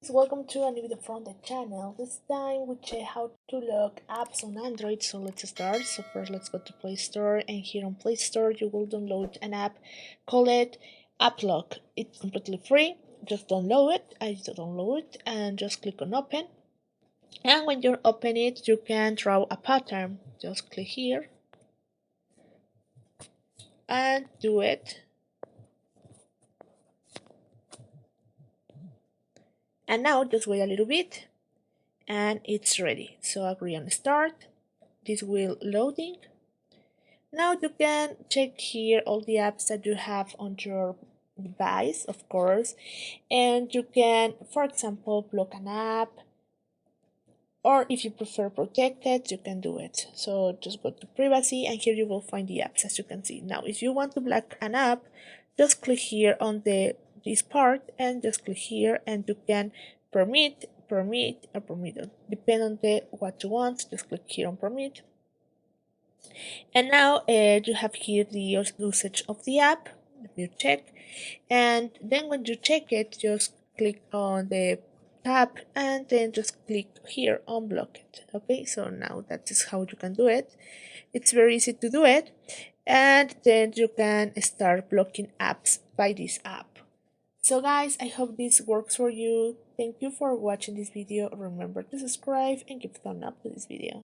Welcome to a new video from the channel. This time we check how to lock apps on Android. So let's start. So first let's go to Play Store, and here on Play Store you will download an app called App Lock. It's completely free. Just download it. I just download it and just click on open. And when you open it, you can draw a pattern. Just click here and do it. And now just wait a little bit and it's ready. So agree on start. This will loading. Now you can check here all the apps that you have on your device, of course, and you can, for example, block an app, or if you prefer protected, you can do it. So just go to privacy, and here you will find the apps, as you can see. Now if you want to block an app, just click here on this part and just click here, and you can permit or permitted, depend on what you want. Just click here on permit. And now you have here the usage of the app. You check, and then when you check it, just click on the tab and then just click here on block it. Okay, so now that is how you can do it. It's very easy to do it, and then you can start blocking apps by this app. So guys, I hope this works for you. Thank you for watching this video. Remember to subscribe and give a thumbs up to this video.